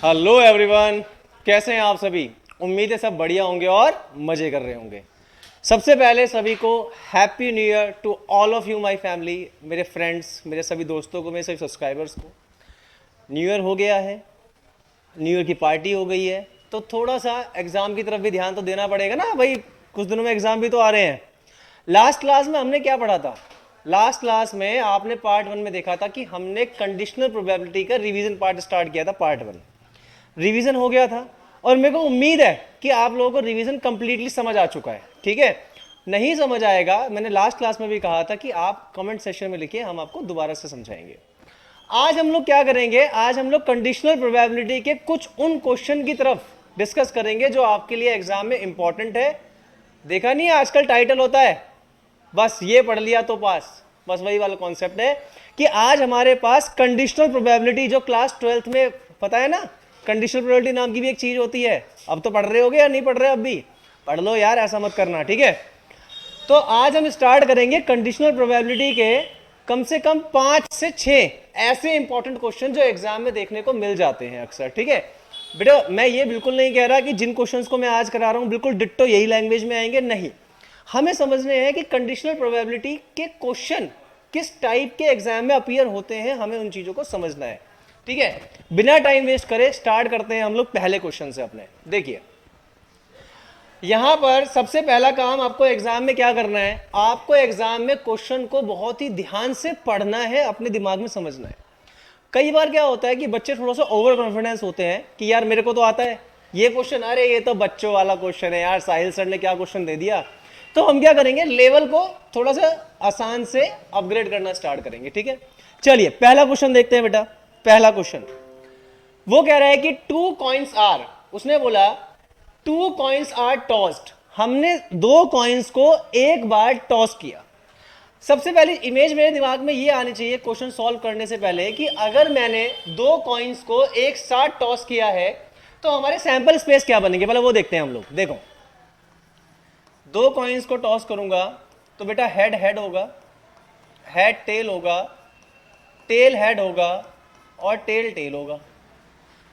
Hello everyone, कैसे हैं आप सभी। उम्मीद है सब बढ़िया होंगे और मजे कर रहे होंगे। सबसे पहले सभी को happy new year to all of you my family, मेरे फ्रेंड्स, मेरे सभी दोस्तों को, मेरे सभी सब्सक्राइबर्स को। न्यू ईयर हो गया है, न्यू ईयर की पार्टी हो गई है, तो थोड़ा सा एग्ज़ाम की तरफ भी ध्यान तो देना पड़ेगा ना भाई। कुछ दिनों में एग्ज़ाम भी तो आ रहे हैं। लास्ट क्लास में हमने क्या पढ़ा था? लास्ट क्लास में आपने पार्ट 1 में देखा था कि हमने कंडीशनल प्रोबेबिलिटी का रिवीजन पार्ट स्टार्ट किया था। पार्ट 1 रिवीजन हो गया था और मेरे को उम्मीद है कि आप लोगों को रिवीजन कंप्लीटली समझ आ चुका है। ठीक है, नहीं समझ आएगा, मैंने लास्ट क्लास में भी कहा था कि आप कमेंट सेक्शन में लिखिए, हम आपको दोबारा से समझाएंगे। आज हम लोग क्या करेंगे? आज हम लोग कंडीशनल प्रोबेबिलिटी के कुछ उन क्वेश्चन की तरफ डिस्कस करेंगे जो आपके लिए एग्जाम में इंपॉर्टेंट है। देखा नहीं है आजकल टाइटल होता है बस ये पढ़ लिया तो पास, बस वही वाला कॉन्सेप्ट है कि आज हमारे पास कंडीशनल प्रोबेबिलिटी, जो क्लास 12th में पता है ना, कंडीशनल प्रोबेबिलिटी नाम की भी एक चीज होती है। अब तो पढ़ रहे होगे या नहीं पढ़ रहे? अब भी पढ़ लो यार, ऐसा मत करना, ठीक है। तो आज हम स्टार्ट करेंगे कंडीशनल प्रोबेबिलिटी के कम से कम 5 से 6 ऐसे इंपॉर्टेंट क्वेश्चन जो एग्जाम में देखने को मिल जाते हैं अक्सर। ठीक है बेटा, मैं ये बिल्कुल नहीं कह रहा कि जिन क्वेश्चंस को मैं आज करा रहा हूं बिल्कुल डिट्टो यही लैंग्वेज में आएंगे, नहीं। हमें समझने हैं कि कंडीशनल प्रोबेबिलिटी के क्वेश्चन किस टाइप के एग्जाम में अपीयर होते हैं, हमें उन चीजों को समझना है। ठीक है, बिना टाइम वेस्ट करे स्टार्ट करते हैं हम लोग पहले क्वेश्चन से अपने। देखिए यहां पर सबसे पहला काम आपको एग्जाम में क्या करना है? आपको एग्जाम में क्वेश्चन को बहुत ही ध्यान से पढ़ना है, अपने दिमाग में समझना है। कई बार क्या होता है कि बच्चे थोड़ा सा ओवर कॉन्फिडेंस होते हैं कि यार मेरे को तो आता है ये क्वेश्चन, अरे ये तो बच्चों वाला क्वेश्चन है यार, साहिल सर ने क्या क्वेश्चन दे दिया। तो हम क्या करेंगे, लेवल को थोड़ा सा आसान से अपग्रेड करना स्टार्ट करेंगे। ठीक है, चलिए पहला क्वेश्चन देखते हैं बेटा। पहला क्वेश्चन वो कह रहा है कि 2 कॉइन्स आर, उसने बोला 2 कॉइन्स आर टॉस्ड, हमने 2 कॉइन्स को एक बार टॉस किया। सबसे पहले इमेज मेरे दिमाग में ये आनी चाहिए क्वेश्चन सॉल्व करने से पहले कि अगर मैंने 2 कॉइन्स को एक साथ टॉस किया है तो हमारे सैंपल स्पेस क्या बनेंगे, पहले वो देखते हैं हम लोग। देखो 2 कॉइन्स को टॉस करूंगा तो बेटा हेड हेड होगा, हेड टेल होगा, टेल हेड होगा और टेल टेल होगा।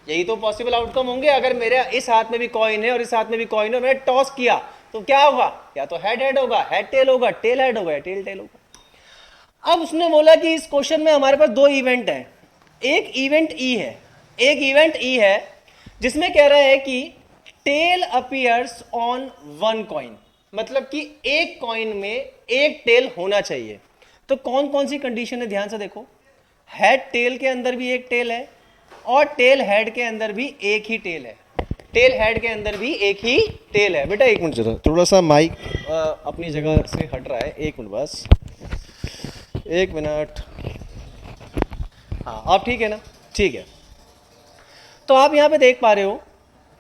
यही तो पॉसिबल आउटकम होंगे। अगर मेरे इस हाथ में भी कॉइन है और इस हाथ में भी कॉइन है, मैंने टॉस किया तो क्या होगा? या तो हेड हेड होगा, हेड टेल होगा, टेल हेड होगा, टेल टेल होगा। अब उसने बोला कि इस क्वेश्चन में हमारे पास 2 इवेंट है। एक इवेंट ई है, एक इवेंट ई है जिसमें कह रहा है कि टेल अपीयर्स ऑन 1 कॉइन, मतलब कि एक कॉइन में एक टेल होना चाहिए। तो कौन कौन सी कंडीशन है ध्यान से देखो। हेड टेल के अंदर भी एक टेल है और टेल हेड के अंदर भी एक ही टेल है। टेल हेड के अंदर भी एक ही टेल है। बेटा एक मिनट जरा, थोड़ा सा माइक अपनी जगह से हट रहा है, एक मिनट बस, एक मिनट। हाँ अब ठीक है ना? ठीक है, तो आप यहाँ पे देख पा रहे हो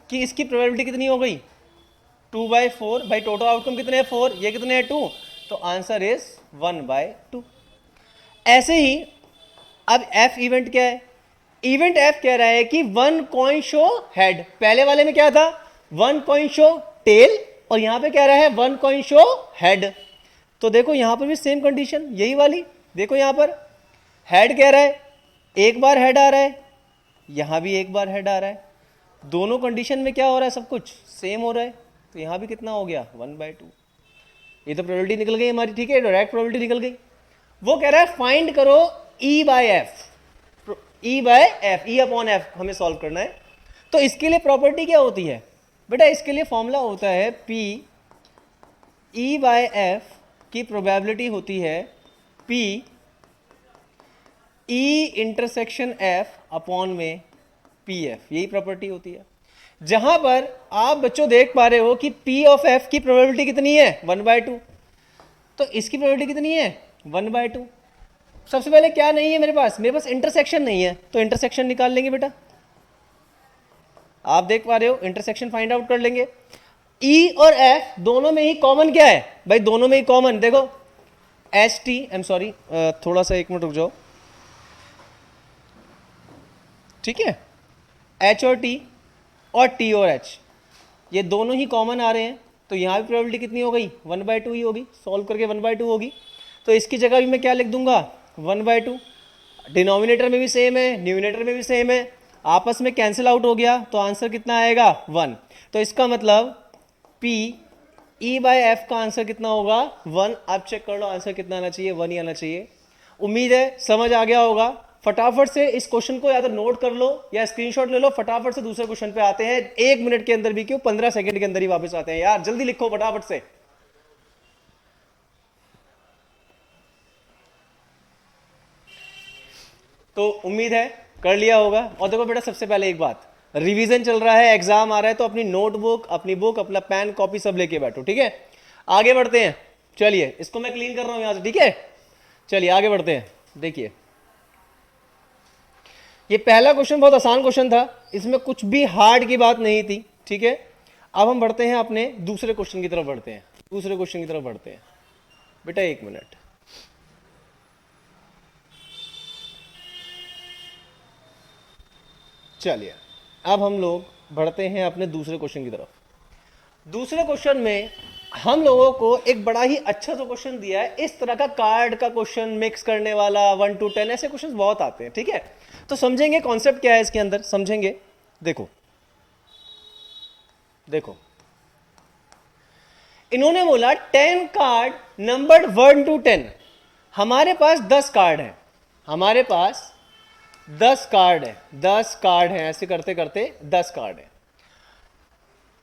कि इसकी प्रोबेबिलिटी कितनी हो गई? 2/4 भाई, टोटल आउटकम कितने हैं? 4, ये कितने हैं? 2, तो आंसर इज 1/2। ऐसे ही अब एफ इवेंट क्या है? इवेंट एफ कह रहा है कि 1 कॉइन शो हेड। पहले वाले में क्या था? 1 कॉइन शो टेल, और यहां पे कह रहा है 1 कॉइन शो हेड। तो देखो यहां पर भी सेम कंडीशन यही वाली। देखो यहां पर हेड कह रहा है एक बार हेड आ रहा है, यहां भी एक बार हेड आ रहा है। दोनों कंडीशन में क्या हो रहा है? सब कुछ सेम हो रहा है। तो यहां भी कितना हो गया? 1/2। ये तो प्रोबेबिलिटी निकल गई हमारी। ठीक है, डायरेक्ट प्रोबेबिलिटी निकल गई। वो कह रहा है फाइंड करो ई बाय एफ, ई बाय एफ, ई अपॉन एफ हमें सॉल्व करना है। तो इसके लिए प्रॉपर्टी क्या होती है बेटा? इसके लिए फॉर्मूला होता है पी ई बाय एफ की प्रोबेबिलिटी होती है P E intersection F upon में पी एफ, यही प्रॉपर्टी होती है। जहां पर आप बच्चों देख पा रहे हो कि पी ऑफ एफ की प्रोबेबिलिटी कितनी है? 1/2। तो इसकी प्रोबेबिलिटी कितनी है? 1/2। सबसे पहले क्या नहीं है मेरे पास? मेरे पास इंटरसेक्शन नहीं है, तो इंटरसेक्शन निकाल लेंगे बेटा। आप देख पा रहे हो, इंटरसेक्शन फाइंड आउट कर लेंगे। ई और एफ दोनों में ही कॉमन क्या है भाई? दोनों में ही कॉमन देखो H T, I am sorry, थोड़ा सा एक मिनट रुक जाओ। ठीक है, एच और टी और टी और एच ये दोनों ही कॉमन आ रहे हैं, तो यहां भी प्रोबेबिलिटी कितनी हो गई? 1/2 ही होगी। सॉल्व करके 1/2 होगी। तो इसकी जगह भी मैं क्या लिख दूंगा? 1/2। डिनोमिनेटर में भी सेम है, न्यूमिनेटर में भी सेम है, आपस में कैंसिल आउट हो गया तो आंसर कितना आएगा 1। तो इसका मतलब P E बाय एफ का आंसर कितना होगा 1। आप चेक कर लो आंसर कितना आना चाहिए, 1 ही आना चाहिए। उम्मीद है समझ आ गया होगा। फटाफट से इस क्वेश्चन को या तो नोट कर लो या स्क्रीनशॉट ले लो, फटाफट से दूसरे क्वेश्चन पे आते हैं। 1 मिनट के अंदर भी क्यों, 15 सेकंड के अंदर ही वापस आते हैं यार, जल्दी लिखो फटाफट से। तो उम्मीद है कर लिया होगा। और देखो बेटा सबसे पहले एक बात, रिवीजन चल रहा है, एग्जाम आ रहा है, तो अपनी नोटबुक, अपनी बुक, अपना पेन कॉपी सब लेके बैठो, ठीक है। आगे बढ़ते हैं, चलिए इसको मैं क्लीन कर रहा हूं यहां से, ठीक है। चलिए आगे बढ़ते हैं। देखिए ये पहला क्वेश्चन बहुत आसान क्वेश्चन था, इसमें कुछ भी हार्ड की बात नहीं थी, ठीक है। अब हम बढ़ते हैं अपने दूसरे क्वेश्चन की तरफ बढ़ते हैं, दूसरे क्वेश्चन की तरफ बढ़ते हैं। बेटा 1 मिनट, चलिए अब हम लोग बढ़ते हैं अपने दूसरे क्वेश्चन की तरफ। दूसरे क्वेश्चन में हम लोगों को एक बड़ा ही अच्छा सा क्वेश्चन दिया है। इस तरह का कार्ड का क्वेश्चन मिक्स करने वाला 1 to 10 ऐसे क्वेश्चन बहुत आते हैं, ठीक है। तो समझेंगे कॉन्सेप्ट क्या है इसके अंदर, समझेंगे। देखो देखो इन्होंने बोला 10 कार्ड नंबर्ड 1 to 10। हमारे पास 10 कार्ड है, हमारे पास 10 कार्ड है, 10 कार्ड है, ऐसे करते करते 10 कार्ड है।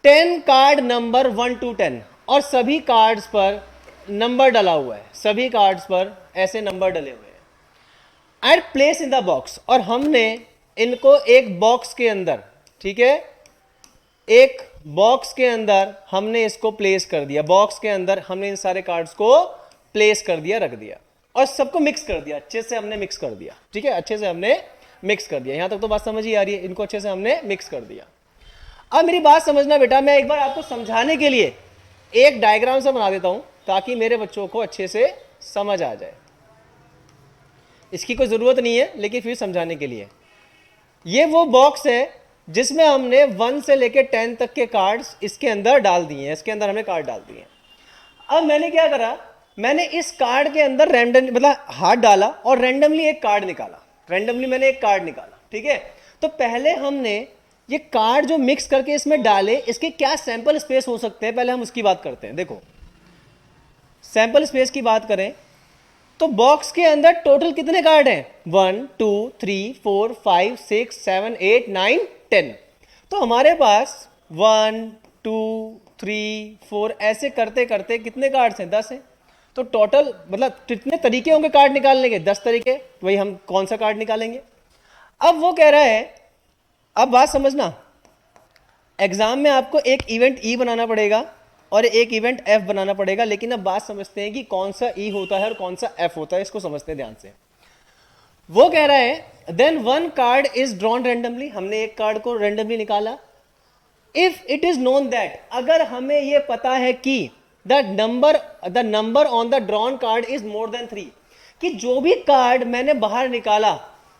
10 कार्ड नंबर 1 to 10 और सभी कार्ड्स पर नंबर डला हुआ है, सभी कार्ड्स पर ऐसे नंबर डले हुए हैं। And place in the box, और हमने इनको एक बॉक्स के अंदर, ठीक है, एक बॉक्स के अंदर हमने इसको प्लेस कर दिया। बॉक्स के अंदर हमने इन सारे कार्ड्स को प्लेस कर दिया, रख दिया, और सबको मिक्स कर दिया, अच्छे से हमने मिक्स कर दिया, ठीक है, अच्छे से हमने मिक्स कर दिया। यहां तक तो बात समझ ही आ रही है, इनको अच्छे से हमने मिक्स कर दिया। अब मेरी बात समझना बेटा, मैं एक बार आपको समझाने के लिए एक डायग्राम से बना देता हूं ताकि मेरे बच्चों को अच्छे से समझ आ जाए। इसकी कोई जरूरत नहीं है लेकिन फिर समझाने के लिए, ये वो बॉक्स है जिसमें हमने 1 से लेकर 10 तक के कार्ड्स इसके अंदर डाल दिए हैं, इसके अंदर हमने कार्ड डाल दिए हैं। अब मैंने क्या करा, मैंने इस कार्ड के अंदर रैंडम मतलब हाथ डाला और रैंडमली एक कार्ड निकाला, रैंडमली मैंने एक कार्ड निकाला, ठीक है। तो पहले हमने ये कार्ड जो मिक्स करके इसमें डाले, इसके क्या सैंपल स्पेस हो सकते हैं, पहले हम उसकी बात करते हैं। देखो सैंपल स्पेस की बात करें तो बॉक्स के अंदर टोटल कितने कार्ड हैं, 1 2 3 4 5 6 7 8 9 10। तो हमारे पास 1 2 3 4 ऐसे करते करते कितने कार्ड्स हैं, 10 हैं। तो टोटल मतलब कितने तरीके होंगे कार्ड निकालने के, 10 तरीके। वही हम कौन सा कार्ड निकालेंगे। अब वो कह रहा है, अब बात समझना, एग्जाम में आपको एक इवेंट ई बनाना पड़ेगा और एक इवेंट एफ बनाना पड़ेगा, लेकिन अब बात समझते हैं कि कौन सा ई होता है और कौन सा एफ होता है, इसको समझते हैं ध्यान से। वो कह रहा है then 1 card is drawn randomly, हमने एक कार्ड को रैंडमली निकाला। If it is known that, अगर हमें यह पता है कि the number on the drawn card is more than 3, कि जो भी कार्ड मैंने बाहर निकाला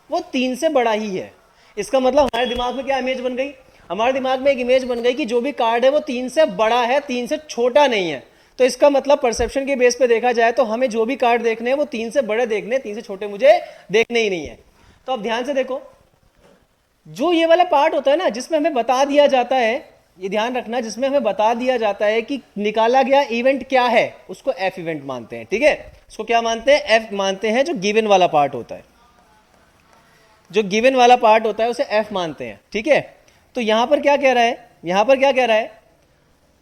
वो 3 से बड़ा ही है। इसका मतलब हमारे दिमाग में क्या इमेज बन गई, हमारे दिमाग में एक इमेज बन गई कि जो भी कार्ड है वो 3 से बड़ा है, 3 से छोटा नहीं है। तो इसका मतलब परसेप्शन के बेस पे देखा जाए तो हमें जो भी कार्ड देखने हैं वो 3 से बड़े देखने, 3 से छोटे मुझे देखने ही नहीं है। तो अब ध्यान से देखो, जो ये वाला पार्ट होता है ना जिसमें हमें बता दिया जाता है, ये ध्यान रखना, जिसमें हमें बता दिया जाता है कि निकाला गया इवेंट क्या है, उसको एफ इवेंट मानते हैं, ठीक है। उसको क्या मानते हैं, एफ मानते हैं। जो गिवन वाला पार्ट होता है, जो गिवन वाला पार्ट होता है उसे एफ मानते हैं, ठीक है। तो यहां पर क्या कह रहा है, यहां पर क्या कह रहा है,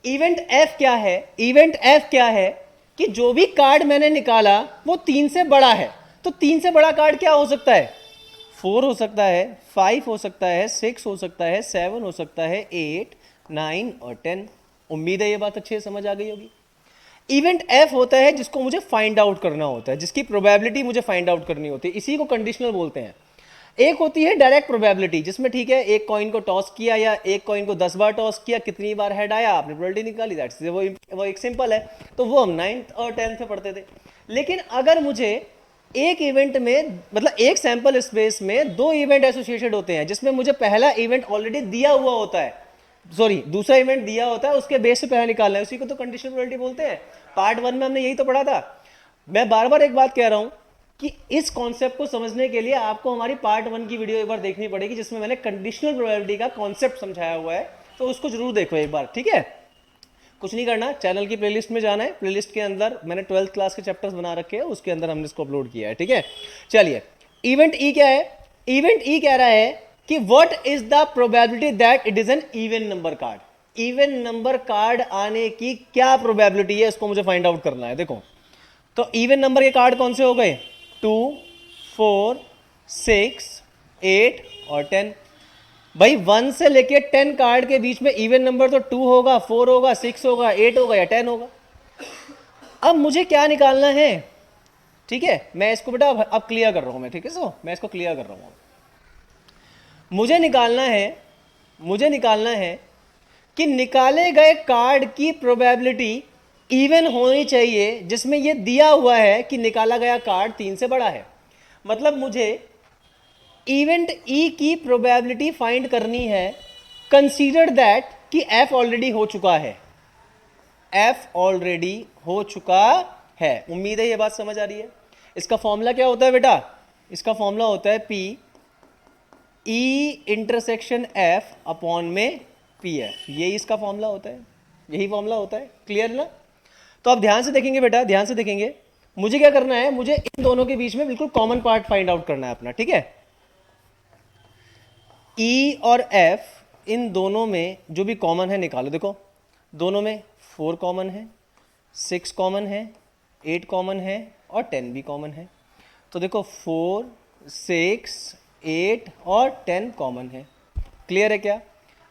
इवेंट एफ क्या है, इवेंट एफ क्या है कि जो भी कार्ड मैंने निकाला वो 3 से बड़ा है। तो 3 से बड़ा कार्ड क्या हो सकता है, 4 हो सकता है, 5 हो सकता है, 6 हो सकता है, 7 हो सकता है, 8 9 और 10। उम्मीद है ये बात अच्छे से समझ आ गई होगी। इवेंट एफ होता है जिसको मुझे फाइंड आउट करना होता है, जिसकी प्रोबेबिलिटी मुझे फाइंड आउट करनी होती है, इसी को कंडीशनल बोलते हैं। एक होती है डायरेक्ट प्रोबेबिलिटी, जिसमें ठीक है एक कॉइन को टॉस किया या एक कॉइन को 10 बार टॉस किया, कितनी बार हेड आया आपने प्रोबेबिलिटी निकाली, दैट्स वो एक सिंपल है। तो वो हम 9th और 10th में पढ़ते थे। लेकिन अगर मुझे एक इवेंट में मतलब एक सैंपल स्पेस में 2 इवेंट एसोसिएटेड होते हैं, जिसमें मुझे पहला इवेंट ऑलरेडी दिया हुआ होता है, सॉरी दूसरा इवेंट दिया होता है, उसके बेस पे पहला निकालना है, उसी को तो कंडीशनल प्रोबेबिलिटी बोलते हैं। पार्ट 1 में हमने यही तो पढ़ा था। मैं बार बार एक बात कह रहा हूं कि इस कॉन्सेप्ट को समझने के लिए आपको हमारी पार्ट 1 की वीडियो एक बार देखनी पड़ेगी, जिसमें मैंने कंडीशनल प्रोबेबिलिटी का कॉन्सेप्ट समझाया हुआ है, तो उसको जरूर देखो एक बार, ठीक है। कुछ नहीं करना, चैनल की प्लेलिस्ट में जाना है, प्लेलिस्ट के अंदर मैंने 12th क्लास के चैप्टर्स बना रखे हैं, उसके अंदर हमने इसको अपलोड किया है, ठीक है। चलिए, इवेंट ई क्या है? इवेंट ई कह रहा है कि what is the probability that it is an even number card. Even number card आने की क्या प्रोबेबिलिटी है, इसको मुझे फाइंड आउट करना है। देखो, तो इवन नंबर के कार्ड कौन से हो गए? 2, 4, 6, 8 और 10। भाई 1 से लेके 10 कार्ड के बीच में इवन नंबर तो 2 होगा, 4 होगा, 6 होगा, 8 होगा या 10 होगा। अब मुझे क्या निकालना है? ठीक है, मैं इसको बेटा अब क्लियर कर रहा हूं मैं, ठीक है। सो मैं इसको क्लियर कर रहा हूं। मुझे निकालना है कि निकाले गए कार्ड की प्रोबेबिलिटी इवन होनी चाहिए, जिसमें यह दिया हुआ है कि निकाला गया कार्ड 3 से बड़ा है। मतलब मुझे इवेंट ई की प्रोबेबिलिटी फाइंड करनी है, कंसीडर दैट कि एफ ऑलरेडी हो चुका है। एफ ऑलरेडी हो चुका है। उम्मीद है ये बात समझ आ रही है। इसका फॉर्मूला क्या होता है बेटा? इसका फॉर्मूला होता है P E intersection F upon में पी एफ। यही इसका फॉर्मूला होता है, यही फॉर्मूला होता है। क्लियर ना? तो आप ध्यान से देखेंगे बेटा, ध्यान से देखेंगे। मुझे क्या करना है? मुझे इन दोनों के बीच में बिल्कुल कॉमन पार्ट फाइंड आउट करना है अपना, ठीक है। ई और एफ, इन दोनों में जो भी कॉमन है निकालो। देखो, दोनों में 4 कॉमन है, 6 कॉमन है, 8 कॉमन है और 10 भी कॉमन है। तो देखो 4, 6, 8 और 10 कॉमन है। क्लियर है क्या?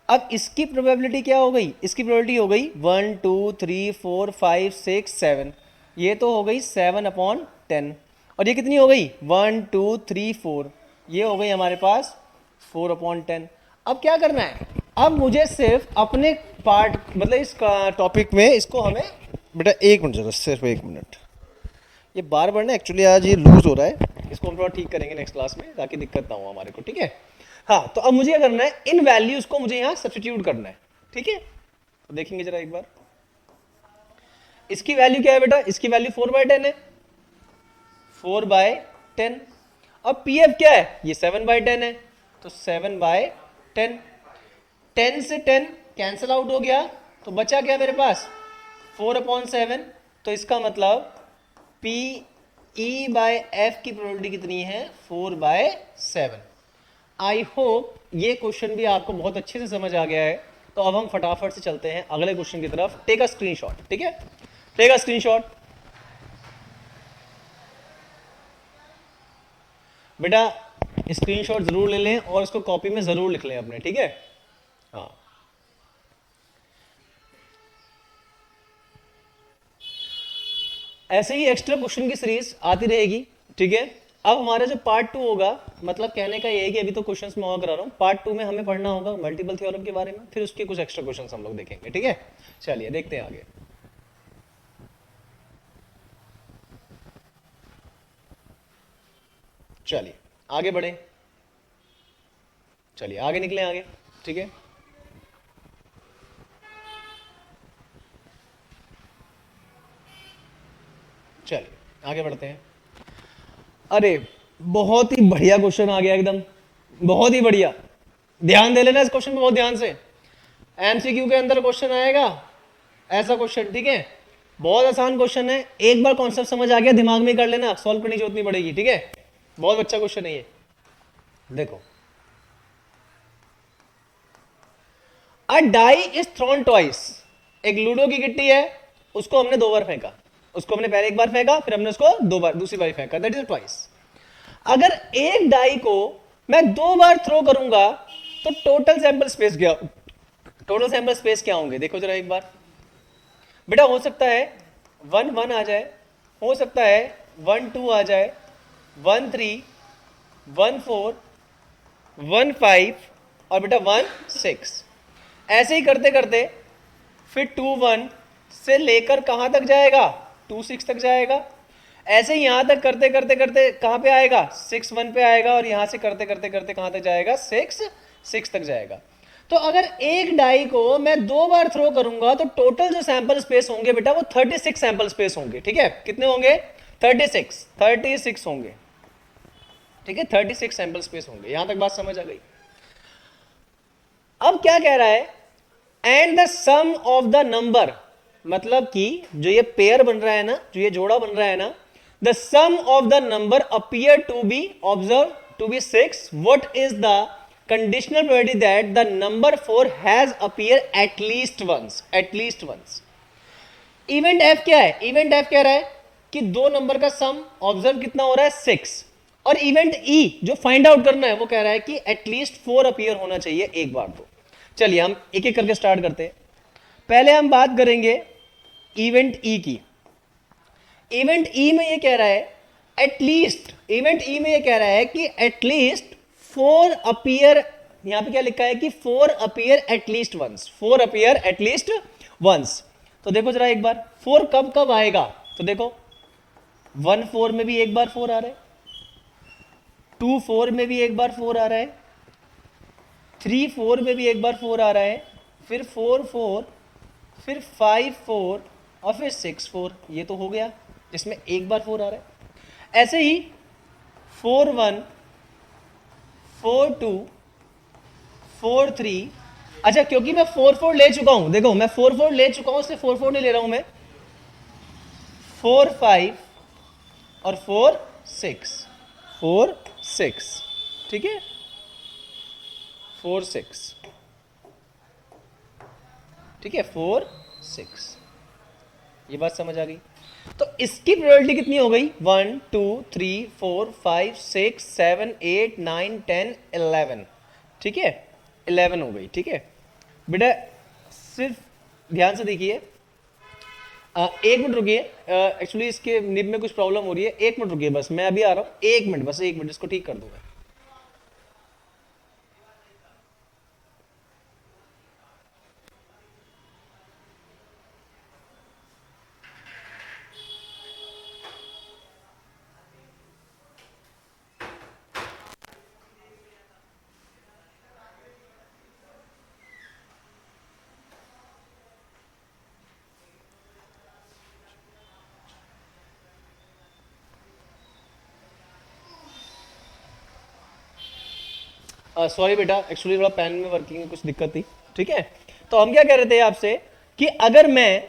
अब इसकी प्रोबेबिलिटी क्या हो गई? इसकी प्रोबेबिलिटी हो गई 1, 2, 3, 4, 5, 6, 7। ये तो हो गई 7 अपॉन 10। और ये कितनी हो गई? 1, 2, 3, 4। ये हो गई हमारे पास 4 अपॉन 10। अब क्या करना है? अब मुझे सिर्फ अपने पार्ट, मतलब इस टॉपिक में इसको हमें बेटा 1 मिनट, जरा सिर्फ 1 मिनट। ये बार बार ना एक्चुअली आज ये लूज हो रहा है, इसको हम थोड़ा ठीक करेंगे नेक्स्ट क्लास में, ताकि दिक्कत ना हो हमारे को, ठीक है। हाँ, तो अब मुझे क्या करना है? इन वैल्यूज को मुझे यहाँ सब्स्टिट्यूट करना है, ठीक है। तो देखेंगे जरा एक बार, इसकी वैल्यू क्या है बेटा? इसकी वैल्यू 4/10 है, 4/10। अब पी एफ क्या है? ये 7/10 है, तो 7/10। 10 से 10 कैंसिल आउट हो गया, तो बचा क्या मेरे पास? 4 अपॉन 7। तो इसका मतलब पी ई बाय एफ की प्रोबेबिलिटी कितनी है? 4/7। आई होप ये क्वेश्चन भी आपको बहुत अच्छे से समझ आ गया है। तो अब हम फटाफट से चलते हैं अगले क्वेश्चन की तरफ। टेक अ स्क्रीनशॉट, ठीक है, टेक अ स्क्रीनशॉट। बेटा स्क्रीनशॉट जरूर ले लें और इसको कॉपी में जरूर लिख लें अपने, ठीक है। हाँ, ऐसे ही एक्स्ट्रा क्वेश्चन की सीरीज आती रहेगी, ठीक है। अब हमारा जो पार्ट 2 होगा, मतलब कहने का ये है कि अभी तो क्वेश्चंस मैं और करा रहा हूँ, पार्ट 2 में हमें पढ़ना होगा मल्टीपल थ्योरम के बारे में, फिर उसके कुछ एक्स्ट्रा क्वेश्चंस हम लोग देखेंगे, ठीक है। चलिए देखते हैं आगे। चलिए आगे बढ़े, चलिए आगे निकले आगे, ठीक है। चलिए आगे बढ़ते हैं। अरे बहुत ही बढ़िया क्वेश्चन आ गया, एकदम बहुत ही बढ़िया। ध्यान दे लेना इस क्वेश्चन में बहुत ध्यान से। एमसीक्यू के अंदर क्वेश्चन आएगा ऐसा क्वेश्चन, ठीक है। बहुत आसान क्वेश्चन है, एक बार कॉन्सेप्ट समझ आ गया दिमाग में कर लेना, सॉल्व करने की जरूरत नहीं पड़ेगी, ठीक है। बहुत अच्छा क्वेश्चन है ये। देखो, अ डाई इज थ्रोन ट्वाइस। एक लूडो की गिट्टी है, उसको हमने 2 बार फेंका। उसको हमने पहले 1 बार फेंका, फिर हमने उसको 2 बार, दूसरी बार फेंका, दैट इज ट्वाइस। अगर एक डाई को मैं 2 बार थ्रो करूंगा तो टोटल सैंपल स्पेस क्या, टोटल सैंपल स्पेस क्या होंगे? देखो जरा एक बार बेटा, हो सकता है 1 1 आ जाए, हो सकता है 1 2 आ जाए, 1 3, 1 4, 1 5 और बेटा 1 6। ऐसे ही करते करते फिर 2 1 से लेकर कहां तक जाएगा? 2 6 तक जाएगा। ऐसे ही यहां तक करते करते करते कहां पे आएगा? 6 1 पे आएगा, और यहां से करते करते करते कहां तक जाएगा? 6 6 तक जाएगा। तो अगर एक डाई को मैं 2 बार थ्रो करूंगा तो टोटल जो सैंपल स्पेस होंगे बेटा वो 36 सैंपल स्पेस होंगे, ठीक है। कितने होंगे? 36 होंगे। ठीक है, 36 सैंपल स्पेस होंगे। यहां तक बात समझ आ गई। अब क्या कह रहा है, and the sum of the number, मतलब कि जो ये पेयर बन रहा है ना, जो ये जोड़ा बन रहा है ना, the sum of the number appear to be observe to be 6, what is the conditional probability that the number 4 has appear at least once, at least once. Event F क्या है, इवेंट एफ कह रहा है कि दो नंबर का सम ऑब्जर्व कितना हो रहा है 6, और इवेंट ई जो फाइंड आउट करना है वो कह रहा है कि एटलीस्ट 4 अपीयर होना चाहिए एक बार। तो चलिए हम एक एक करके स्टार्ट करते हैं। पहले हम बात करेंगे इवेंट ई की। इवेंट ई में ये कह रहा है एटलीस्ट, इवेंट ई में ये कह रहा है कि एटलीस्ट 4 अपीयर, यहां पे क्या लिखा है कि 4 appear at least once, 4 appear at least once. तो देखो जरा एक बार 4 कब कब आएगा, तो देखो 1 4 में भी एक बार 4 आ रहा है, 2 4 में भी एक बार 4 आ रहा है, 3 4 में भी एक बार 4 आ रहा है, फिर 4 4, फिर 5 4 और फिर 6 4। ये तो हो गया जिसमें एक बार 4 आ रहा है। ऐसे ही 4 1, 4 2, 4 3। अच्छा, क्योंकि मैं 4 4 ले चुका हूं, देखो मैं 4 4 ले चुका हूं, इसलिए 4 4 नहीं ले रहा हूं मैं, 4 5 और 4 6, 4 6, ठीक है, 4 6, ठीक है, 4 6। ये बात समझ आ गई। तो इसकी प्रोबेबिलिटी कितनी हो गई, 1 2 3 4 5 6 7 8 9 10 11, ठीक है, 11 हो गई। ठीक है बेटा, सिर्फ ध्यान से देखिए, एक मिनट रुकिए, एक्चुअली इसके निब में कुछ प्रॉब्लम हो रही है, एक मिनट रुकिए बस, मैं अभी आ रहा हूँ, एक मिनट बस, एक मिनट, इसको ठीक कर दूंगा। सॉरी बेटा, एक्चुअली थोड़ा पेन में वर्किंग में कुछ दिक्कत थी। ठीक है, तो हम क्या कह रहे थे आपसे कि अगर मैं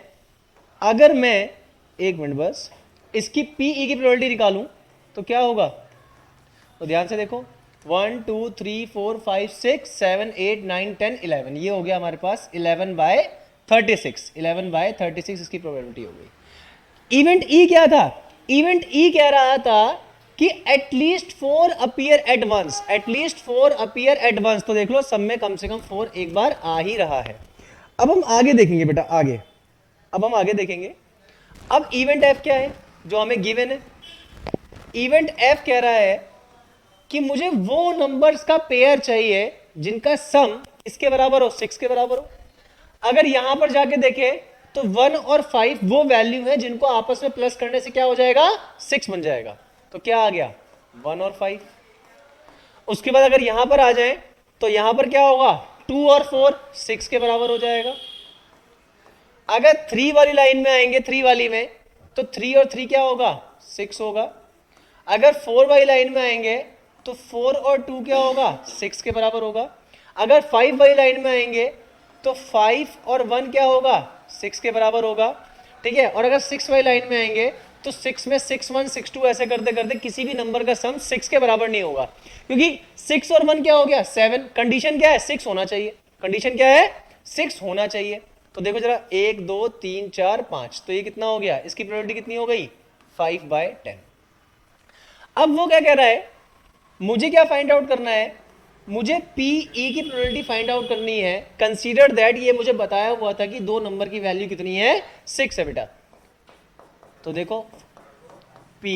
एक मिनट बस इसकी पीई की प्रोबेबिलिटी निकालूं तो क्या होगा, तो ध्यान से देखो, 1 2 3 4 5 6 7 8 9 10 11, ये हो गया हमारे पास 11/36, 11/36 इसकी प्रोबेबिलिटी हो गई। इवेंट ई क्या था, इवेंट ई कह रहा था कि at least 4 appear at once, at least 4 appear at once. तो देख लो सब में कम से कम 4 एक बार आ ही रहा है। अब हम आगे देखेंगे बेटा, आगे अब हम आगे देखेंगे। अब इवेंट एफ क्या है जो हमें गिवन है, इवेंट एफ कह रहा है कि मुझे वो नंबर्स का पेयर चाहिए जिनका सम इसके बराबर हो, 6 के बराबर हो। अगर यहां पर जाके देखें तो 1 और 5 वो वैल्यू है जिनको आपस में प्लस करने से क्या हो जाएगा, 6 बन जाएगा। तो क्या आ गया, 1 और 5। उसके बाद अगर यहां पर आ जाए तो यहां पर क्या होगा, 2 और 4 6 के बराबर हो जाएगा। अगर 3 वाली लाइन में आएंगे, 3 वाली में, तो 3 और 3 क्या होगा, 6 होगा। अगर 4 वाली लाइन में आएंगे तो 4 और 2 क्या होगा, 6 के बराबर होगा। अगर 5 वाली लाइन में आएंगे तो 5 और 1 क्या होगा, 6 के बराबर होगा। ठीक है, और अगर 6 वाली लाइन में आएंगे तो 6 में 6 1 6 2 ऐसे करते करते किसी भी नंबर का सम 6 के बराबर नहीं होगा, क्योंकि 6 और 1 क्या हो गया, 7। कंडीशन क्या है, 6 होना चाहिए, कंडीशन क्या है, 6 होना चाहिए। तो देखो जरा, 1 2 3 4 5, तो ये कितना हो गया, इसकी प्रोबेबिलिटी कितनी हो गई, 5/10। अब वो क्या कह रहा है, मुझे क्या फाइंड आउट करना है, मुझे पीई की प्रोबेबिलिटी फाइंड आउट करनी है। कंसीडर दैट ये मुझे बताया हुआ था कि दो नंबर की वैल्यू कितनी है, 6 है बेटा। तो देखो P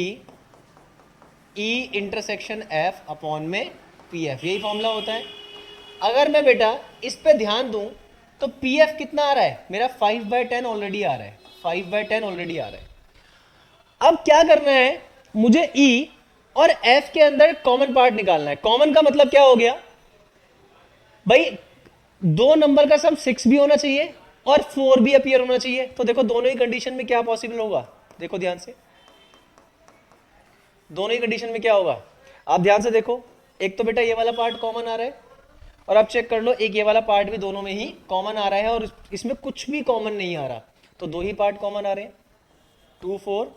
E intersection F upon में पी एफ, यही फॉर्मूला होता है। अगर मैं बेटा इस पे ध्यान दूं तो पी एफ कितना आ रहा है मेरा, 5/10 ऑलरेडी आ रहा है, 5/10 ऑलरेडी आ रहा है। अब क्या करना है, मुझे ई और एफ के अंदर कॉमन पार्ट निकालना है। कॉमन का मतलब क्या हो गया भाई, दो नंबर का सम 6 भी होना चाहिए और 4 भी अपीयर होना चाहिए। तो देखो दोनों ही कंडीशन में क्या पॉसिबल होगा, देखो ध्यान से, दोनों ही कंडीशन में क्या होगा, आप ध्यान से देखो, एक तो बेटा ये वाला पार्ट कॉमन आ रहा है, और आप चेक कर लो एक ये वाला पार्ट भी दोनों में ही कॉमन आ रहा है, और इसमें कुछ भी कॉमन नहीं आ रहा, तो दो ही पार्ट कॉमन आ रहे हैं, 2 4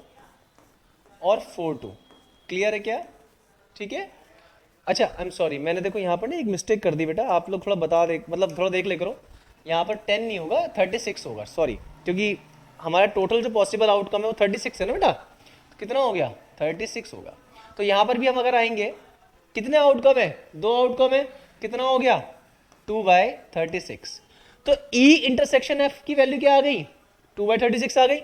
और 4 2। क्लियर है क्या? ठीक है। अच्छा आई एम सॉरी, मैंने देखो यहाँ पर ना एक मिस्टेक कर दी बेटा, आप लोग थोड़ा बता दे, मतलब थोड़ा देख ले करो, यहाँ पर 10 नहीं होगा 36 होगा, सॉरी, क्योंकि हमारा टोटल जो पॉसिबल आउटकम है वो 36 है ना बेटा, कितना हो गया 36 होगा। तो यहाँ पर भी हम अगर आएंगे, कितने आउटकम है, दो आउटकम है, कितना हो गया 2/36। तो ई इंटरसेक्शन एफ की वैल्यू क्या आ गई, 2/36 आ गई,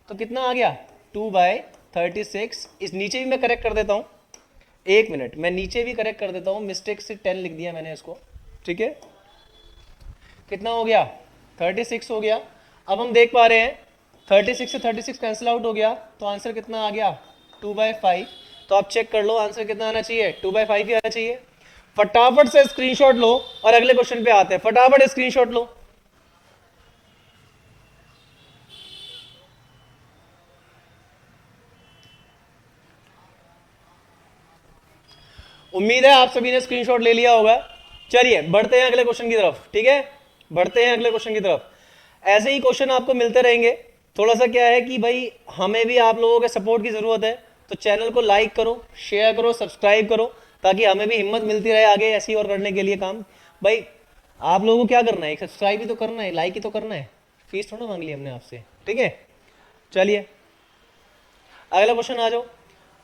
तो कितना आ गया 2/36। इस नीचे भी मैं करेक्ट कर देता हूँ, एक मिनट मैं नीचे भी करेक्ट कर देता हूँ, मिस्टेक से 10 लिख दिया मैंने इसको, ठीक है। कितना हो गया 36 हो गया। अब हम देख पा रहे हैं 36 से 36 कैंसिल आउट हो गया, तो आंसर कितना आ गया 2/5। तो आप चेक कर लो आंसर कितना आना चाहिए, 2/5 ही आना चाहिए। फटाफट से स्क्रीनशॉट लो और अगले क्वेश्चन पे आते हैं, फटाफट स्क्रीनशॉट लो। उम्मीद है आप सभी ने स्क्रीनशॉट ले लिया होगा। चलिए बढ़ते हैं अगले क्वेश्चन की तरफ, ठीक है, बढ़ते हैं अगले क्वेश्चन की तरफ। ऐसे ही क्वेश्चन आपको मिलते रहेंगे। थोड़ा सा क्या है कि भाई हमें भी आप लोगों के सपोर्ट की जरूरत है, तो चैनल को लाइक करो, शेयर करो, सब्सक्राइब करो, ताकि हमें भी हिम्मत मिलती रहे आगे ऐसी और करने के लिए काम। भाई आप लोगों को क्या करना है, सब्सक्राइब ही तो करना है, लाइक ही तो करना है, फीस थोड़ा मांग ली हमने आपसे, ठीक है। चलिए अगला क्वेश्चन आ जाओ।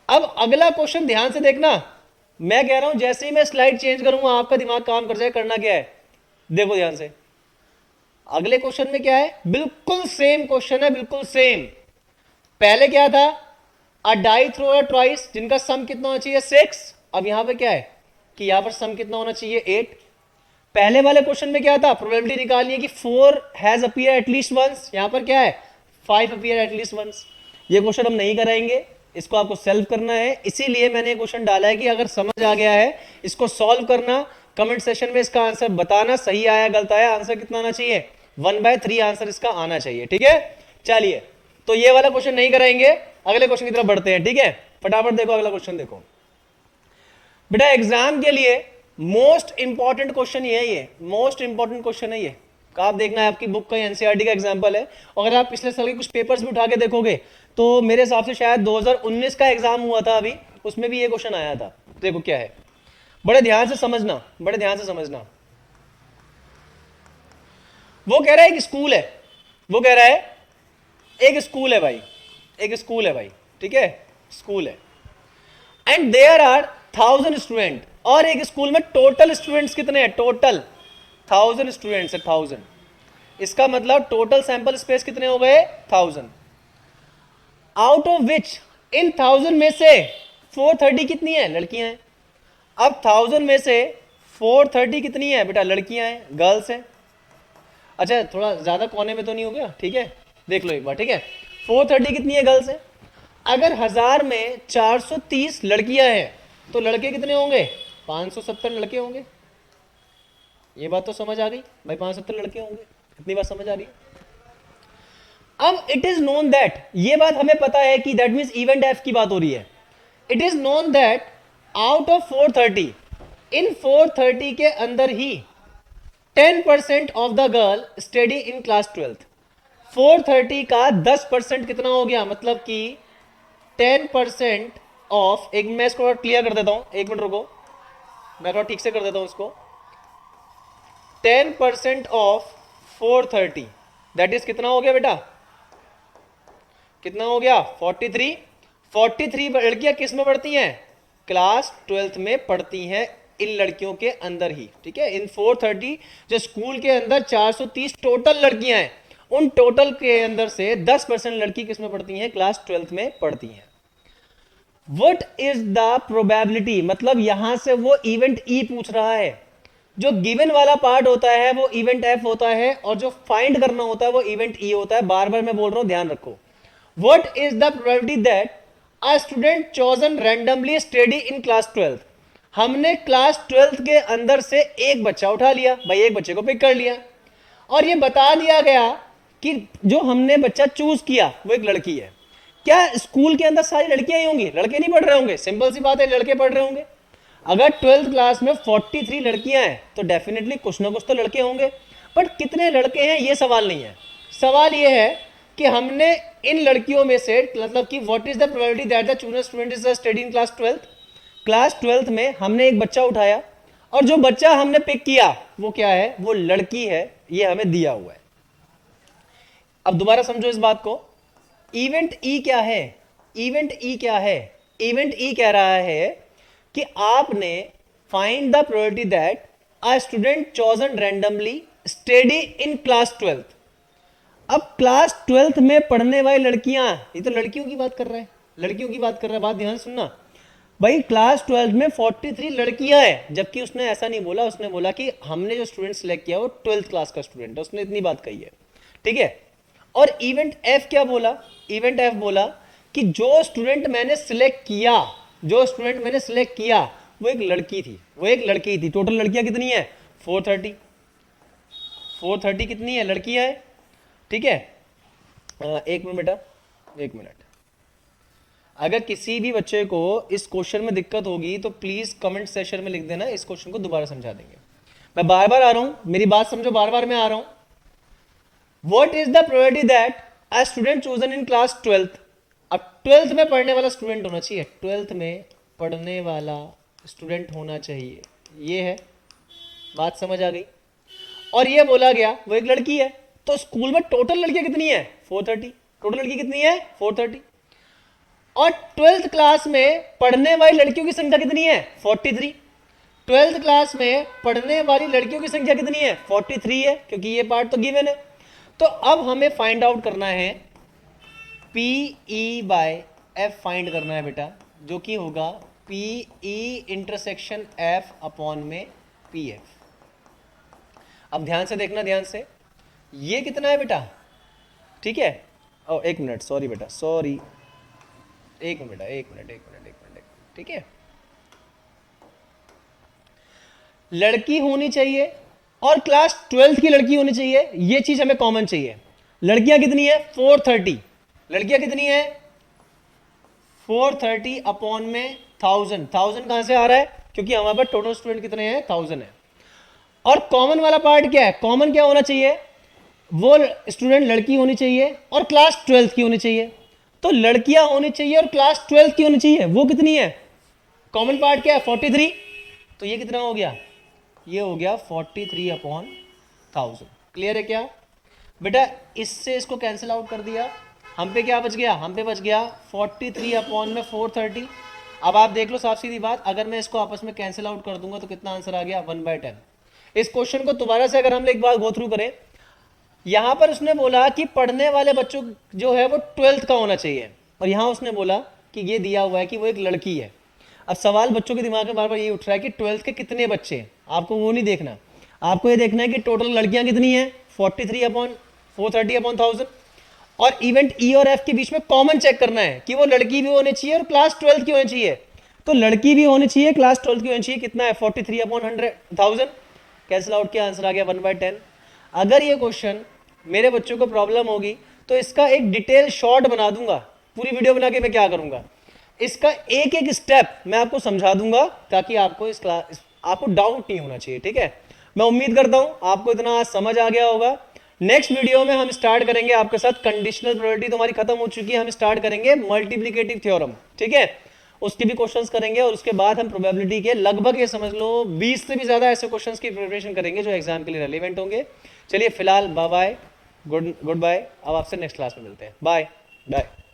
अब अगला क्वेश्चन ध्यान से देखना, मैं कह रहा हूं जैसे ही मैं स्लाइड चेंज करूंगा आपका दिमाग काम कर जाए। करना क्या है, देखो ध्यान से, अगले क्वेश्चन में क्या है, बिल्कुल सेम क्वेश्चन है, बिल्कुल सेम। पहले क्या था, अ डाई थ्रो ट्वाइस, जिनका सम कितना होना चाहिए 6। अब यहां पे क्या है कि यहां पर सम कितना होना चाहिए 8। पहले वाले क्वेश्चन में क्या था, प्रोबेबिलिटी निकालनी है कि 4 हैज अपीयर एटलीस्ट वंस, यहां पर क्या है 5 अपीयर एटलीस्ट वंस। ये क्वेश्चन हम नहीं कराएंगे, इसको आपको सॉल्व करना है, इसीलिए मैंने क्वेश्चन डाला है कि अगर समझ आ गया है इसको सॉल्व करना, कमेंट सेशन में इसका आंसर बताना, सही आया गलत आया, आंसर कितना आना चाहिए 1/3 आंसर इसका आना चाहिए, ठीक है। चलिए तो ये वाला क्वेश्चन नहीं कराएंगे, अगले क्वेश्चन की तरफ बढ़ते हैं, ठीक है। फटाफट देखो अगला क्वेश्चन देखो बेटा, एग्जाम के लिए मोस्ट इंपॉर्टेंट क्वेश्चन ये मोस्ट इंपॉर्टेंट क्वेश्चन है ये। आप देखना है आपकी बुक का एनसीईआरटी का एग्जांपल है, अगर आप पिछले साल के कुछ पेपर्स भी उठा के देखोगे तो मेरे हिसाब से शायद 2019 का एग्जाम हुआ था अभी, उसमें भी ये क्वेश्चन आया था। देखो क्या है, बड़े ध्यान से समझना, बड़े ध्यान से समझना। वो कह रहा है एक स्कूल है, वो कह रहा है एक स्कूल है भाई, एक स्कूल है भाई, ठीक है, स्कूल है, एंड देयर आर 1000 स्टूडेंट, और एक स्कूल में टोटल स्टूडेंट्स कितने हैं, टोटल 1000 स्टूडेंट्स है, 1000। इसका मतलब टोटल सैंपल स्पेस कितने हो गए 1000, आउट ऑफ विच इन 1000 में से 430 कितनी है, लड़कियां हैं। अब 1000 में से 430 कितनी है बेटा, लड़कियां हैं, गर्ल्स हैं। अच्छा थोड़ा ज्यादा कोने में तो नहीं हो गया, ठीक है, देख लो एक बार, ठीक है। 430 कितनी है, गर्ल्स हैं। अगर 1000 में 430 लड़कियां हैं तो लड़के कितने होंगे, 570 लड़के होंगे। ये बात तो समझ आ गई भाई, 570 लड़के होंगे, इतनी बात समझ आ रही है। अब इट इज नोन दैट, ये बात हमें पता है कि दैट मीन्स इवेंट एफ की बात हो रही है। It is known that out of 430, इन 430 के अंदर ही 10% of the girl study in class 12th। 430 का 10% कितना हो गया, मतलब कि 10% ऑफ, एक मैं इसको क्लियर कर देता हूं, एक मिनट रुको, मैं थोड़ा ठीक से कर देता हूं इसको। 10% ऑफ 430 दैट इज कितना हो गया बेटा, कितना हो गया 43। 43 लड़कियां किस में पढ़ती हैं, क्लास 12th में पढ़ती हैं, इन लड़कियों के अंदर ही, ठीक है। इन 430 जो स्कूल के अंदर 430 टोटल लड़कियां हैं, उन टोटल के अंदर से 10% लड़की किस में पढ़ती हैं, क्लास 12th में पढ़ती हैं। व्हाट इज द प्रोबेबिलिटी, मतलब यहां से वो इवेंट ई पूछ रहा है। जो गिवन वाला पार्ट होता है वो इवेंट एफ होता है, और जो फाइंड करना होता है वो इवेंट ई होता है। बार बार मैं बोल रहा हूं, ध्यान रखो। What is the probability that a student chosen randomly study in class 12th। हमने क्लास 12th के अंदर से एक बच्चा उठा लिया भाई, एक बच्चे को पिक कर लिया, और ये बता दिया गया कि जो हमने बच्चा चूज किया वो एक लड़की है। क्या स्कूल के अंदर सारी लड़कियां ही होंगी, लड़के नहीं पढ़ रहे होंगे, सिंपल सी बात है, लड़के पढ़ रहे होंगे। अगर 12th क्लास में 43 लड़कियां हैं तो डेफिनेटली कुछ ना कुछ तो लड़के होंगे, बट कितने लड़के हैं ये सवाल नहीं है। सवाल ये है कि हमने इन लड़कियों में से, मतलब कि what is the probability that the chosen student is study in class 12th। Class 12th में हमने एक बच्चा उठाया और जो बच्चा हमने पिक किया वो क्या है, वो लड़की है, ये हमें दिया हुआ है। अब दोबारा समझो इस बात को। इवेंट ई क्या है, इवेंट ई क्या है, इवेंट ई कह रहा है कि आपने find the probability that a student chosen randomly study in class 12th। अब क्लास 12th में पढ़ने वाली लड़कियां, ये तो लड़कियों की बात कर रहा है, लड़कियों की बात कर रहा है, बात ध्यान सुनना भाई। क्लास 12th में 43 लड़कियां हैं, जबकि उसने ऐसा नहीं बोला, उसने बोला कि हमने जो स्टूडेंट सिलेक्ट किया वो 12th क्लास का स्टूडेंट है, उसने इतनी बात कही है, ठीक है। और इवेंट एफ क्या बोला, इवेंट एफ बोला कि जो स्टूडेंट मैंने सिलेक्ट किया, जो स्टूडेंट मैंने सिलेक्ट किया वो एक लड़की थी, वो एक लड़की थी। टोटल लड़कियां कितनी है, 430, 430 कितनी है लड़कियां है, ठीक है। एक मिनट बेटा, एक मिनट। अगर किसी भी बच्चे को इस क्वेश्चन में दिक्कत होगी तो प्लीज कमेंट सेक्शन में लिख देना, इस क्वेश्चन को दोबारा समझा देंगे। मैं बार बार आ रहा हूं, मेरी बात समझो, बार बार मैं आ रहा हूं। What is the probability that a student chosen in class 12th। अब 12th में पढ़ने वाला स्टूडेंट होना चाहिए, 12th में पढ़ने वाला स्टूडेंट होना चाहिए, ये है बात, समझ आ गई। और ये बोला गया वो एक लड़की है, तो स्कूल में टोटल लड़कियां कितनी है, 430। टोटल लड़की कितनी है, 430। और 12th क्लास में पढ़ने वाली लड़कियों की संख्या कितनी है, 43। 12th क्लास में पढ़ने वाली लड़कियों की संख्या कितनी है, 43 है, क्योंकि ये पार्ट तो गिवन है। तो अब हमें फाइंड आउट करना है P E bye F, find करना है बेटा, जो कि होगा P E intersection F upon में पी एफ। अब ध्यान से देखना, ध्यान से, ये कितना है बेटा, ठीक है। ओ एक मिनट, सॉरी बेटा, सॉरी, एक मिनट बेटा, एक मिनट, एक मिनट, एक मिनट, ठीक है। लड़की होनी चाहिए और क्लास 12th की लड़की होनी चाहिए, ये चीज हमें कॉमन चाहिए। लड़कियां कितनी है, 430। लड़कियां कितनी है, 430 अपॉन में 1000। 1000 कहां से आ रहा है, क्योंकि हमारे पास टोटल स्टूडेंट कितने हैं, 1000 है। और कॉमन वाला पार्ट क्या है, कॉमन क्या होना चाहिए, वो स्टूडेंट लड़की होनी चाहिए और क्लास 12th की होनी चाहिए। तो लड़कियां होनी चाहिए और क्लास 12th की होनी चाहिए, वो कितनी है, कॉमन पार्ट क्या है, 43। तो ये कितना हो गया, ये हो गया 43 अपॉन 1000। क्लियर है क्या बेटा, इससे इसको कैंसिल आउट कर दिया, हम पे क्या बच गया, हम पे बच गया 43 अपॉन में 430। अब आप देख लो साफ सीधी बात, अगर मैं इसको आपस में कैंसिल आउट कर दूंगा तो कितना आंसर आ गया, 1/10। इस क्वेश्चन को दोबारा से अगर हम एक बार गो थ्रू करें, यहां पर उसने बोला कि पढ़ने वाले बच्चों जो है वो 12th का होना चाहिए, और यहां उसने बोला कि ये दिया हुआ है कि वो एक लड़की है। अब सवाल बच्चों के दिमाग में बार बार ये उठ रहा है कि 12th के कितने बच्चे हैं, आपको वो नहीं देखना, आपको ये देखना है कि टोटल लड़कियां कितनी है, 43 अपॉन 430 अपॉन 1000। और इवेंट ई और एफ के बीच में कॉमन चेक करना है कि वो लड़की भी होनी चाहिए और क्लास 12th की होनी चाहिए। तो लड़की भी होनी चाहिए, क्लास 12th की होनी चाहिए, कितना है, 43 अपॉन 1000। कैंसिल आउट किया, आंसर आ गया 1/10। अगर ये क्वेश्चन मेरे बच्चों को प्रॉब्लम होगी तो इसका एक डिटेल शॉर्ट बना दूंगा, पूरी वीडियो बना के मैं क्या करूंगा, इसका एक एक स्टेप मैं आपको समझा दूंगा, ताकि आपको इस क्लास आपको डाउट नहीं होना चाहिए, ठीक है। मैं उम्मीद करता हूं आपको इतना समझ आ गया होगा। नेक्स्ट वीडियो में हम स्टार्ट करेंगे आपके साथ, कंडीशनल प्रोबेबिलिटी तो हमारी खत्म हो चुकी है, हम स्टार्ट करेंगे मल्टीप्लिकेटिव थ्योरम, ठीक है। उसके भी क्वेश्चंस करेंगे और उसके बाद हम प्रोबेबिलिटी के लगभग ये समझ लो 20 से भी ज्यादा ऐसे क्वेश्चंस की प्रिपरेशन करेंगे जो एग्जाम के लिए रेलिवेंट होंगे। चलिए फिलहाल बाय बाय, गुड बाय, अब आपसे नेक्स्ट क्लास में मिलते हैं, बाय बाय।